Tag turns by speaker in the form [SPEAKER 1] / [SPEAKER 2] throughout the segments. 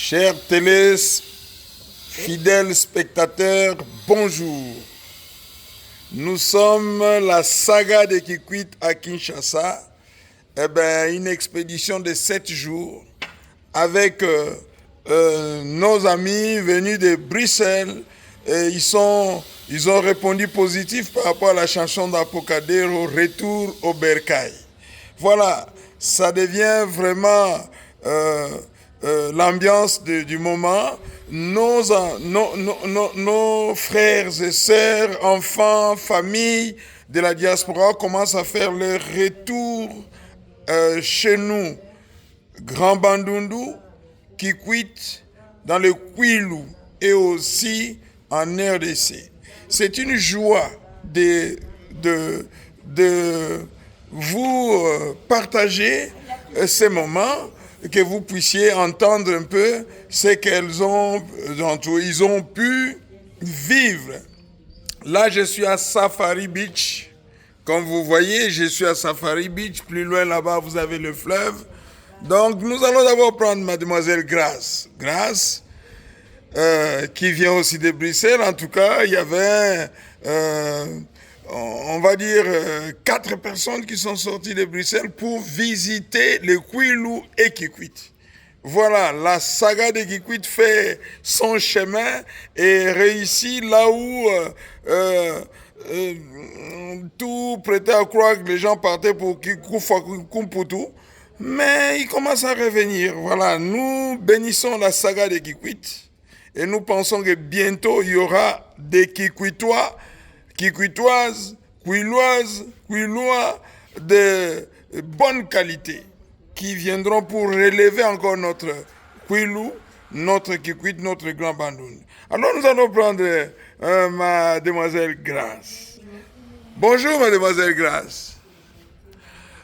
[SPEAKER 1] Chers fidèles spectateurs, bonjour. Nous sommes la saga de Kikwit à Kinshasa. Une expédition de 7 jours avec nos amis venus de Bruxelles. Et ils ont répondu positif par rapport à la chanson d'Apocadero, Retour au Bercail. Voilà, ça devient vraiment l'ambiance du moment. Nos frères et sœurs, enfants, familles de la diaspora commencent à faire leur retour chez nous. Grand Bandundu, Kikwit, dans le Kwilu et aussi en RDC. C'est une joie de vous partager ces moments, que vous puissiez entendre un peu ce ils ont pu vivre. Là, je suis à Safari Beach. Comme vous voyez, je suis à Safari Beach. Plus loin là-bas, vous avez le fleuve. Donc, nous allons d'abord prendre Mademoiselle Grace. Grace, qui vient aussi de Bruxelles. En tout cas, il y avait, on va dire, 4 personnes qui sont sorties de Bruxelles pour visiter le Kwilu et Kikwit. Voilà, la saga de Kikwit fait son chemin et réussit là où tout prêtait à croire que les gens partaient pour Kumputu. Mais ils commencent à revenir. Voilà, nous bénissons la saga de Kikwit. Et nous pensons que bientôt, il y aura des Kikwitois, Kikwitoises, Kwiloises, Kwilois de bonne qualité qui viendront pour relever encore notre Kwilu, notre Kikwit, notre Grand Bandundu. Alors nous allons prendre Mademoiselle Grace. Bonjour Mademoiselle Grace.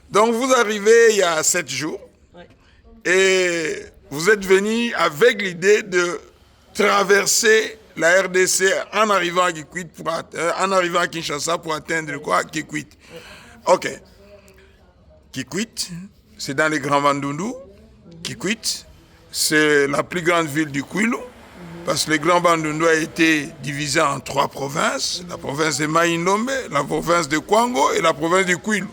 [SPEAKER 1] Donc vous arrivez il y a 7 jours et vous êtes venue avec l'idée de traverser la RDC en arrivant à Kikwit en arrivant à Kinshasa pour atteindre quoi? Kikwit. Ok. Kikwit, c'est dans les Grands Bandundu. Kikwit, c'est la plus grande ville du Kwilu. Parce que le Grand Bandundu a été divisé en 3 provinces. La province de Mai-Ndombe, la province de Kwango et la province du Kwilu.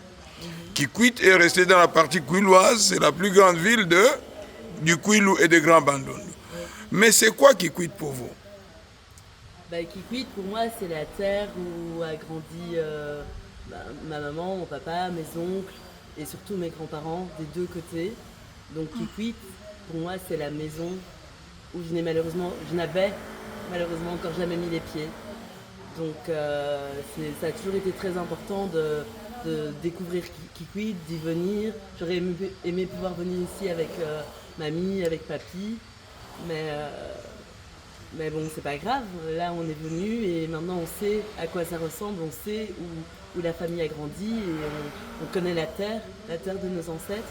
[SPEAKER 1] Kikwit est resté dans la partie kwiloise. C'est la plus grande ville du Kwilu et de Grand Bandundu. Mais c'est quoi Kikwit pour vous?
[SPEAKER 2] Kikwit, pour moi, c'est la terre où a grandi ma maman, mon papa, mes oncles et surtout mes grands-parents des 2 côtés. Donc Kikwit, pour moi, c'est la maison où je n'avais malheureusement encore jamais mis les pieds. Donc ça a toujours été très important de découvrir Kikwit, d'y venir. J'aurais aimé pouvoir venir ici avec mamie, avec papy. Mais bon, c'est pas grave. Là, on est venu et maintenant on sait à quoi ça ressemble, on sait où la famille a grandi et on connaît la terre de nos ancêtres.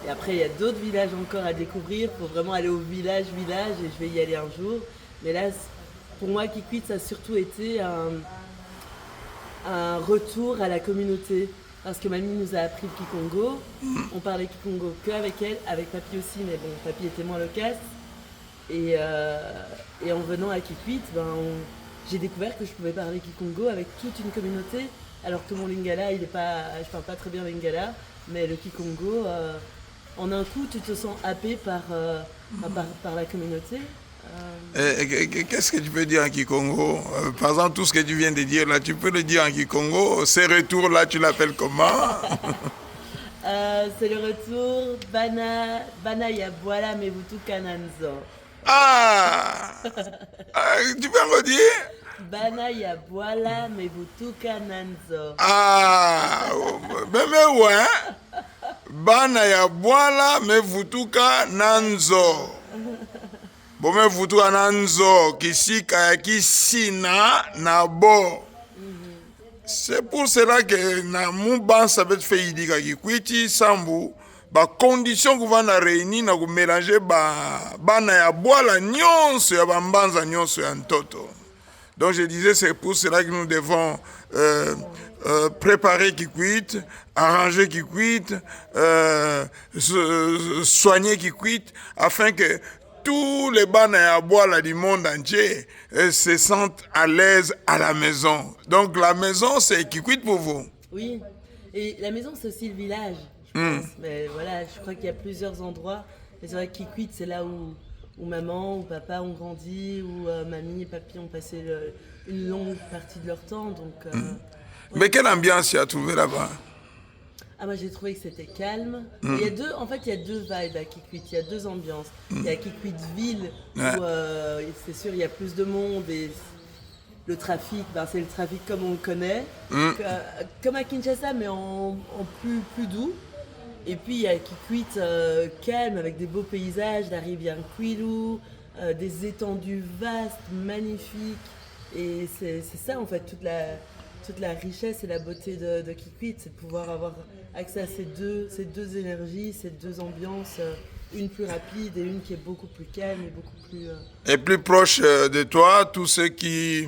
[SPEAKER 2] Et après, il y a d'autres villages encore à découvrir. Il faut vraiment aller au village et je vais y aller un jour. Mais là, pour moi, Kikwit, ça a surtout été un retour à la communauté. Parce que mamie nous a appris le Kikongo. On parlait Kikongo qu'avec elle, avec papy aussi, mais bon, papy était moins loquace. Et en venant à Kikwit, j'ai découvert que je pouvais parler Kikongo avec toute une communauté, alors que mon lingala, je parle pas très bien lingala, mais le Kikongo, en un coup, tu te sens happé par la communauté.
[SPEAKER 1] Qu'est-ce que tu peux dire en Kikongo? Par exemple, tout ce que tu viens de dire là, tu peux le dire en Kikongo. Ces retours-là, tu l'appelles comment?
[SPEAKER 2] C'est le retour Bana ya Boala Mevutu Kananzo.
[SPEAKER 1] Tu peux me dire?
[SPEAKER 2] Bana ya Boala Mevutu Kananzo.
[SPEAKER 1] Mais ouais. Bana ya Boala Mevutu Kananzo. Bon, Mevutu Kananzo, Kisika ya Kisina Nabo. C'est pour cela que na Mouban savait faire idika Kikwiti Sambu. Condition que va réunir na mélanger bana ya boala nyonso ya bambanza nyonso ya ntoto. Donc je disais, c'est pour cela que nous devons préparer Kikwit, arranger Kikwit, soigner Kikwit, afin que tous les Banayabois là, du monde entier se sentent à l'aise à la maison. Donc la maison, c'est Kikwit pour vous.
[SPEAKER 2] Oui, et la maison, c'est aussi le village, je pense. Mais voilà, je crois qu'il y a plusieurs endroits. Mais c'est vrai que Kikwit, c'est là où maman ou papa ont grandi, où mamie et papy ont passé une longue partie de leur temps. Donc,
[SPEAKER 1] Mais quelle ambiance tu as trouvé là-bas?
[SPEAKER 2] ah, moi j'ai trouvé que c'était calme. Il y a deux, en fait, il y a deux vibes à Kikwit, il y a deux ambiances. Il y a Kikwit ville, où c'est sûr, il y a plus de monde et le trafic, ben, c'est le trafic comme on le connaît, comme à Kinshasa, mais en plus doux. Et puis il y a Kikwit calme, avec des beaux paysages, la rivière Kwilu, des étendues vastes, magnifiques. Et c'est ça en fait, toute la richesse et la beauté de Kikwit, c'est de pouvoir avoir accès à ces deux énergies, ces deux ambiances, une plus rapide et une qui est beaucoup plus calme et beaucoup plus...
[SPEAKER 1] Et plus proche de toi, tous ceux qui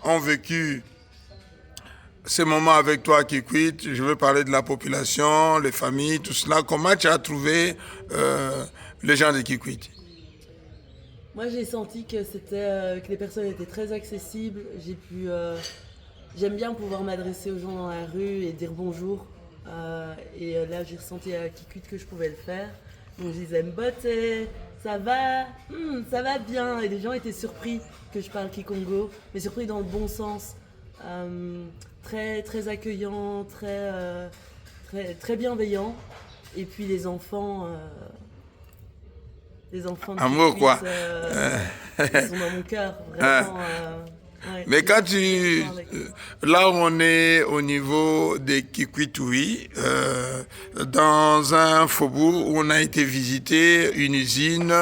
[SPEAKER 1] ont vécu ces moments avec toi à Kikwit, je veux parler de la population, les familles, tout cela. Comment tu as trouvé les gens de Kikwit?
[SPEAKER 2] Moi j'ai senti que que les personnes étaient très accessibles, j'aime bien pouvoir m'adresser aux gens dans la rue et dire bonjour. Là, j'ai ressenti à Kikwit que je pouvais le faire. Donc, je disais Mbote, ça va. Ça va bien. Et les gens étaient surpris que je parle Kikongo, mais surpris dans le bon sens. Très, très accueillant, très bienveillant. Et puis, les enfants de
[SPEAKER 1] Amour,
[SPEAKER 2] Kikwit,
[SPEAKER 1] quoi.
[SPEAKER 2] ils sont dans mon cœur, vraiment. Ouais,
[SPEAKER 1] Mais quand là où on est au niveau des Kikwitoui, dans un faubourg où on a été visiter une usine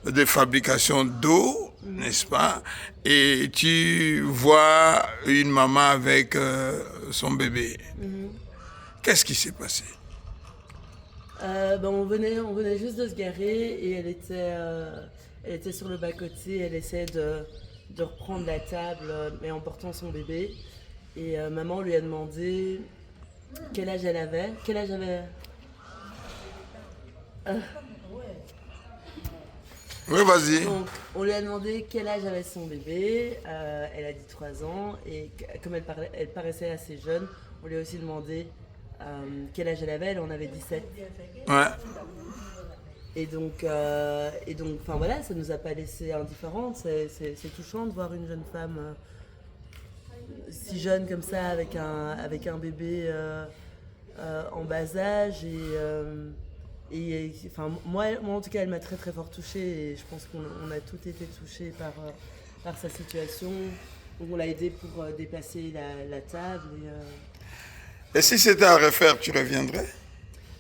[SPEAKER 1] de fabrication d'eau, n'est-ce pas? Et tu vois une maman avec son bébé. Qu'est-ce qui s'est passé?
[SPEAKER 2] On venait juste de se garer et elle était sur le bas-côté, elle essayait de reprendre la table, mais en portant son bébé. Et maman lui a demandé quel âge elle avait. Quel âge avait...
[SPEAKER 1] Oui, vas-y.
[SPEAKER 2] Donc, on lui a demandé quel âge avait son bébé. Elle a dit 3 ans. Et comme elle paraissait assez jeune, on lui a aussi demandé quel âge elle avait. Elle en avait 17.
[SPEAKER 1] Ouais.
[SPEAKER 2] Et donc, enfin voilà, ça nous a pas laissé indifférentes. C'est touchant de voir une jeune femme si jeune comme ça, avec un bébé en bas âge. Enfin, moi, en tout cas, elle m'a très très fort touchée. Et je pense qu'on a toutes été touchés par sa situation. Donc on l'a aidée pour déplacer la table.
[SPEAKER 1] Et si c'était à refaire, tu reviendrais?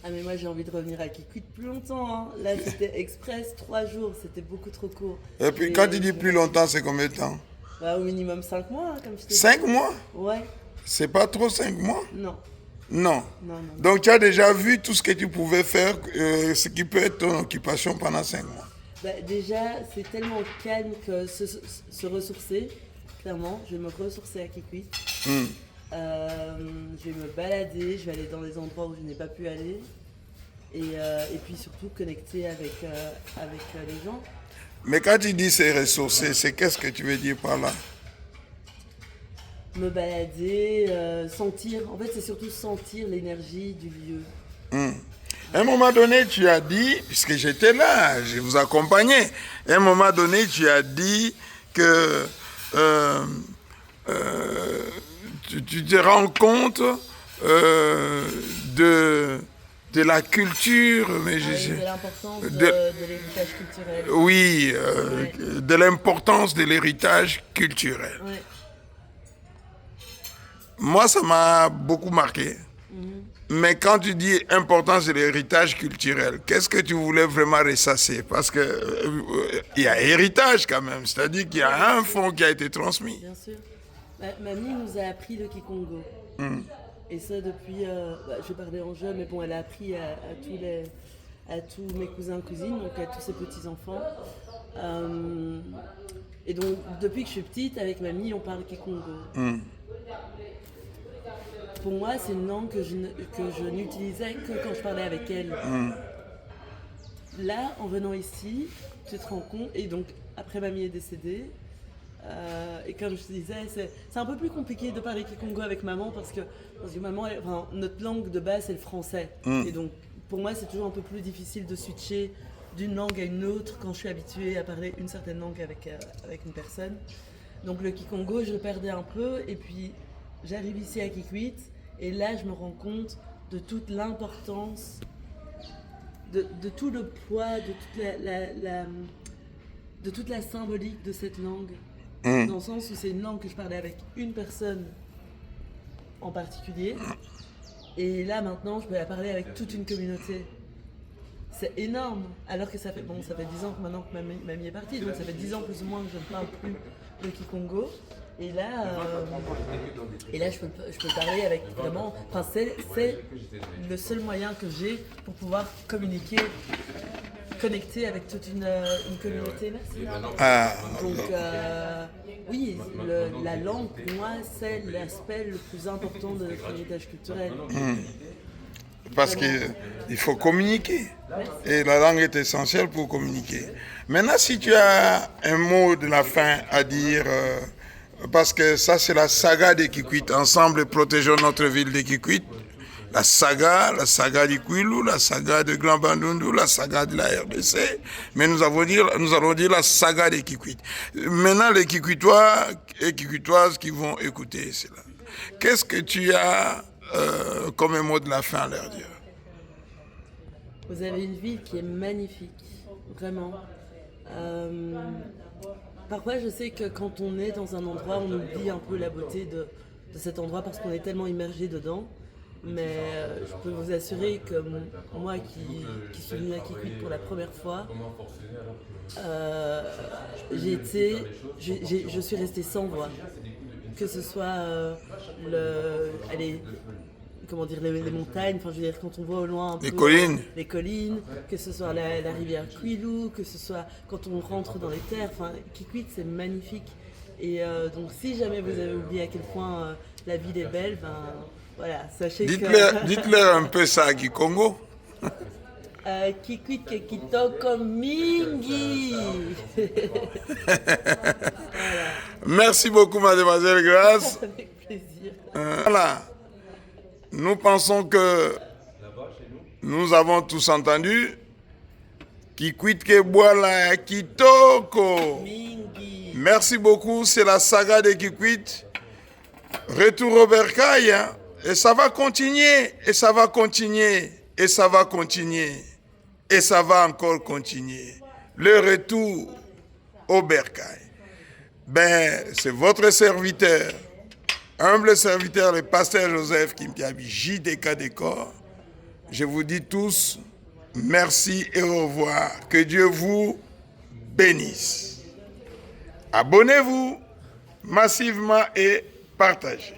[SPEAKER 2] Ah mais moi j'ai envie de revenir à Kikwit plus longtemps. Hein. Là c'était express, 3 jours, c'était beaucoup trop court.
[SPEAKER 1] Et puis quand tu dis plus longtemps, c'est combien de temps?
[SPEAKER 2] Bah, au minimum 5 mois, hein, comme je t'ai dit.
[SPEAKER 1] 5 mois?
[SPEAKER 2] Ouais.
[SPEAKER 1] C'est pas trop 5 mois?
[SPEAKER 2] Non.
[SPEAKER 1] Non.
[SPEAKER 2] Non.
[SPEAKER 1] Donc tu as déjà vu tout ce que tu pouvais faire, ce qui peut être ton occupation pendant 5 mois.
[SPEAKER 2] Bah, déjà c'est tellement calme que se ressourcer, clairement, je vais me ressourcer à Kikwit. Je vais me balader, je vais aller dans des endroits où je n'ai pas pu aller et puis surtout connecter avec les gens.
[SPEAKER 1] Mais quand tu dis se ressourcer, c'est qu'est-ce que tu veux dire par là?
[SPEAKER 2] Me balader, sentir, en fait c'est surtout sentir l'énergie du lieu.
[SPEAKER 1] À un moment donné, tu as dit, puisque j'étais là, je vous accompagnais, à un moment donné, tu as dit que tu te rends compte de la culture, mais
[SPEAKER 2] de l'importance de l'héritage culturel.
[SPEAKER 1] Oui, de l'importance de l'héritage culturel.
[SPEAKER 2] Ouais.
[SPEAKER 1] Moi, ça m'a beaucoup marqué. Mais quand tu dis importance de l'héritage culturel, qu'est-ce que tu voulais vraiment ressasser? Parce que il y a héritage quand même, c'est-à-dire qu'il y a un fond qui a été transmis.
[SPEAKER 2] Bien sûr. Mamie nous a appris le Kikongo. Et ça depuis, je parlais en jeu, mais bon, elle a appris à tous mes cousins, cousines, donc à tous ses petits-enfants. Et donc, depuis que je suis petite, avec mamie, on parle Kikongo. Pour moi, c'est une langue que je n'utilisais que quand je parlais avec elle. là, en venant ici, tu te rends compte, et donc après mamie est décédée, et comme je te disais, c'est un peu plus compliqué de parler Kikongo avec maman parce que maman, notre langue de base c'est le français. Et donc pour moi c'est toujours un peu plus difficile de switcher d'une langue à une autre quand je suis habituée à parler une certaine langue avec une personne. Donc le Kikongo je le perdais un peu et puis j'arrive ici à Kikwit et là je me rends compte de toute l'importance, de tout le poids, de toute la symbolique de cette langue. Dans le sens où c'est une langue que je parlais avec une personne en particulier. Et là, maintenant, je peux la parler avec toute une communauté. C'est énorme. Alors que ça fait 10 ans que maintenant que mamie est partie. Donc ça fait 10 ans plus ou moins que je ne parle plus le Kikongo. Et là, je peux parler avec vraiment... Enfin, c'est le seul moyen que j'ai pour pouvoir connecter avec toute une communauté. Merci. Donc, oui, la langue, pour moi, c'est l'aspect le plus important de notre héritage culturel.
[SPEAKER 1] Parce qu'il faut communiquer. Et la langue est essentielle pour communiquer. Maintenant, si tu as un mot de la fin à dire... parce que ça, c'est la saga des Kikwit. Ensemble, protégeons notre ville de Kikwit. La saga du Kwilu, la saga de Grand Bandundu, la saga de la RDC. Mais nous allons dire la saga des Kikwit. Maintenant, les Kikwitois et Kikwitoises qui vont écouter cela. Qu'est-ce que tu as comme un mot de la fin à leur dire?
[SPEAKER 2] Vous avez une ville qui est magnifique, vraiment. Parfois, je sais que quand on est dans un endroit, on oublie un peu la beauté de cet endroit parce qu'on est tellement immergé dedans. Mais je peux vous assurer que moi qui suis venue à Kikwit pour la première fois, je suis restée sans voix. Que ce soit les montagnes, enfin je veux dire quand on voit au loin un peu les collines, que ce soit la rivière Kwilu, que ce soit quand on rentre dans les terres, enfin Kikwit c'est magnifique. Et donc si jamais vous avez oublié à quel point la ville est belle, voilà, sachez que...
[SPEAKER 1] Dites-leur un peu ça à Kikongo.
[SPEAKER 2] Kikwit ke kitoko mingi. Voilà.
[SPEAKER 1] Merci beaucoup, mademoiselle Grace.
[SPEAKER 2] Avec plaisir.
[SPEAKER 1] Voilà. Nous pensons que nous avons tous entendu. Kikwit ke boala kitoko.
[SPEAKER 2] Mingi.
[SPEAKER 1] Merci beaucoup, c'est la saga de Kikwit. Retour au bercail, hein? Et ça va continuer, et ça va continuer, et ça va continuer, et ça va encore continuer. Le retour au bercail. C'est votre serviteur, humble serviteur, le pasteur Joseph Kimpiabi, JDK Décor. Je vous dis tous merci et au revoir. Que Dieu vous bénisse. Abonnez-vous massivement et partagez.